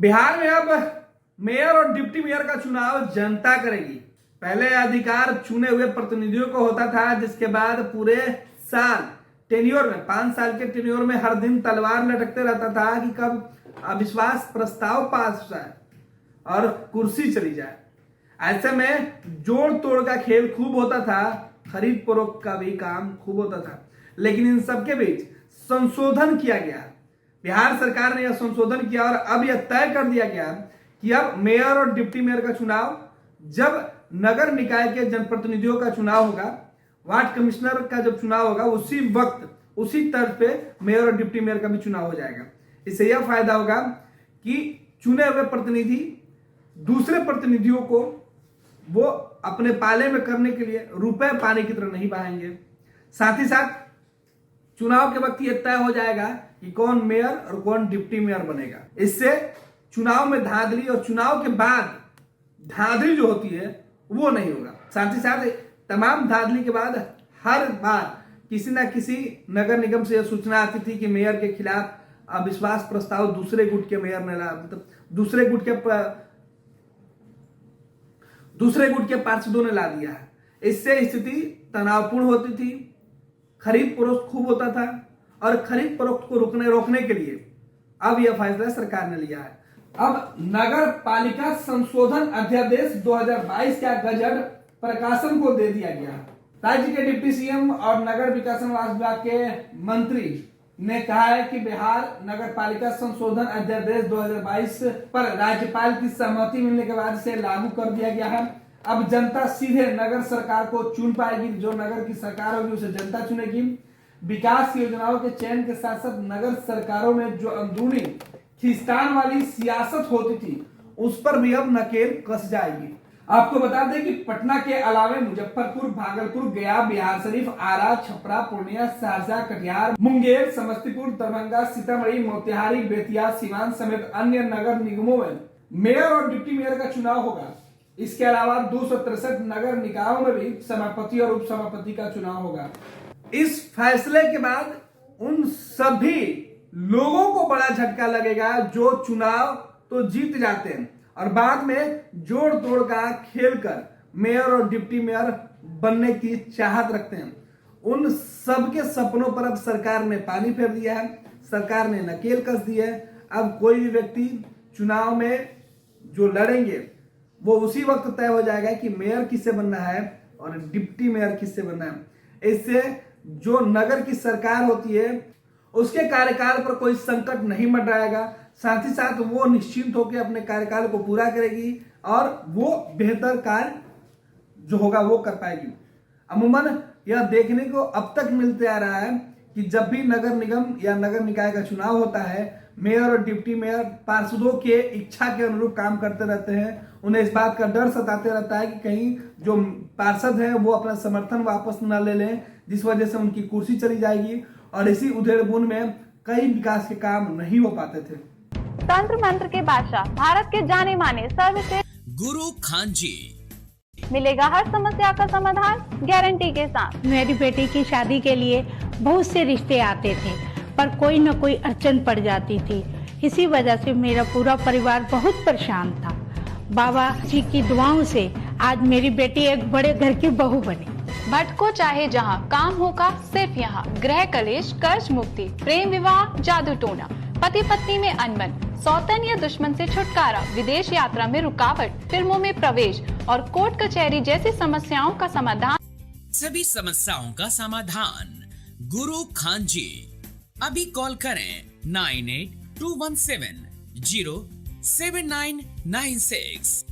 बिहार में अब मेयर और डिप्टी मेयर का चुनाव जनता करेगी। पहले अधिकार चुने हुए प्रतिनिधियों को होता था, जिसके बाद पूरे साल टेन्योर में 5 साल के टेन्योर में हर दिन तलवार लटकते रहता था कि कब अविश्वास प्रस्ताव पास हो जाए और कुर्सी चली जाए। ऐसे में जोड़ तोड़ का खेल खूब होता था, खरीद फरोख्त का भी काम खूब होता था। लेकिन इन सबके बीच संशोधन किया गया। बिहार सरकार ने यह संशोधन किया और अब यह तय कर दिया गया कि अब मेयर और डिप्टी मेयर का चुनाव, जब नगर निकाय के जनप्रतिनिधियों का चुनाव होगा, वार्ड कमिश्नर का जब चुनाव होगा, उसी वक्त उसी तर्ज पे मेयर और डिप्टी मेयर का भी चुनाव हो जाएगा। इससे यह फायदा होगा कि चुने हुए प्रतिनिधि दूसरे प्रतिनिधियों को वो अपने पाले में करने के लिए रुपए पाने की तरह नहीं बहाएंगे। साथ ही साथ चुनाव के वक्त यह तय हो जाएगा कि कौन मेयर और कौन डिप्टी मेयर बनेगा। इससे चुनाव में धांधली और चुनाव के बाद धांधली जो होती है वो नहीं होगा। साथ ही साथ तमाम धांधली के बाद हर बार किसी ना किसी नगर निगम से यह सूचना आती थी कि मेयर के खिलाफ अविश्वास प्रस्ताव दूसरे गुट के मेयर ने मतलब दूसरे गुट के पार्षदों ने ला दिया है। इससे स्थिति तनावपूर्ण होती थी, खरीद फरोख्त खूब होता था और खरीद फरोख्त को रोकने के लिए अब यह फैसला सरकार ने लिया है। अब नगर पालिका संशोधन अध्यादेश 2022 का गजट प्रकाशन को दे दिया गया। राज्य के डिप्टी सीएम और नगर विकास विभाग के मंत्री ने कहा है कि बिहार नगर पालिका संशोधन अध्यादेश 2022 पर राज्यपाल की सहमति मिलने के बाद इसे लागू कर दिया गया है। अब जनता सीधे नगर सरकार को चुन पाएगी। जो नगर की सरकार होगी उसे जनता चुनेगी। विकास योजनाओं के चयन के साथ साथ नगर सरकारों में जो अंदरूनी खींचतान वाली सियासत होती थी, उस पर भी अब नकेल कस जाएगी। आपको बता दें कि पटना के अलावे मुजफ्फरपुर, भागलपुर, गया, बिहारशरीफ, आरा, छपरा, पूर्णिया, सहरसा, कटिहार, मुंगेर, समस्तीपुर, दरभंगा, सीतामढ़ी, मोतिहारी, बेतिया, सीवान समेत अन्य नगर निगमों में मेयर और डिप्टी मेयर का चुनाव होगा। इसके अलावा 263 नगर निकायों में भी सभापति और उप सभापति का चुनाव होगा। इस फैसले के बाद उन सभी लोगों को बड़ा झटका लगेगा जो चुनाव तो जीत जाते हैं और बाद में जोड़ तोड़ का खेल कर मेयर और डिप्टी मेयर बनने की चाहत रखते हैं। उन सबके सपनों पर अब सरकार ने पानी फेर दिया है, सरकार ने नकेल कस दी है। अब कोई भी व्यक्ति चुनाव में जो लड़ेंगे वो उसी वक्त तय हो जाएगा कि मेयर किससे बनना है और डिप्टी मेयर किससे बनना है। इससे जो नगर की सरकार होती है उसके कार्यकाल पर कोई संकट नहीं मंडराएगा। साथ ही साथ वो निश्चिंत होकर अपने कार्यकाल को पूरा करेगी और वो बेहतर कार्य जो होगा वो कर पाएगी। अमूमन यह देखने को अब तक मिलते आ रहा है कि जब भी नगर निगम या नगर निकाय का चुनाव होता है, मेयर और डिप्टी मेयर पार्षदों के इच्छा के अनुरूप काम करते रहते हैं। उन्हें इस बात का डर सताते रहता है कि कहीं जो पार्षद हैं वो अपना समर्थन वापस न ले लें, जिस वजह से उनकी कुर्सी चली जाएगी और इसी उधेड़-बुन में कई विकास के काम नहीं हो पाते थे। तंत्र मंत्र के बादशाह, भारत के जाने माने सर्वश्रेष्ठ गुरु खान जी, मिलेगा हर समस्या का समाधान गारंटी के साथ। मेरी बेटी की शादी के लिए बहुत से रिश्ते आते थे, पर कोई न कोई अड़चन पड़ जाती थी। इसी वजह से मेरा पूरा परिवार बहुत परेशान था। बाबा जी की दुआओं से आज मेरी बेटी एक बड़े घर की बहू बनी। भटको चाहे जहां, काम होगा सिर्फ यहाँ। गृह कलेश, कर्ज मुक्ति, प्रेम विवाह, जादू टोना, पति पत्नी में अनबन, सौतन या दुश्मन से छुटकारा, विदेश यात्रा में रुकावट, फिल्मों में प्रवेश और कोर्ट कचहरी जैसी समस्याओं का समाधान। सभी समस्याओं का समाधान गुरु खान जी। अभी कॉल करें 9821707996।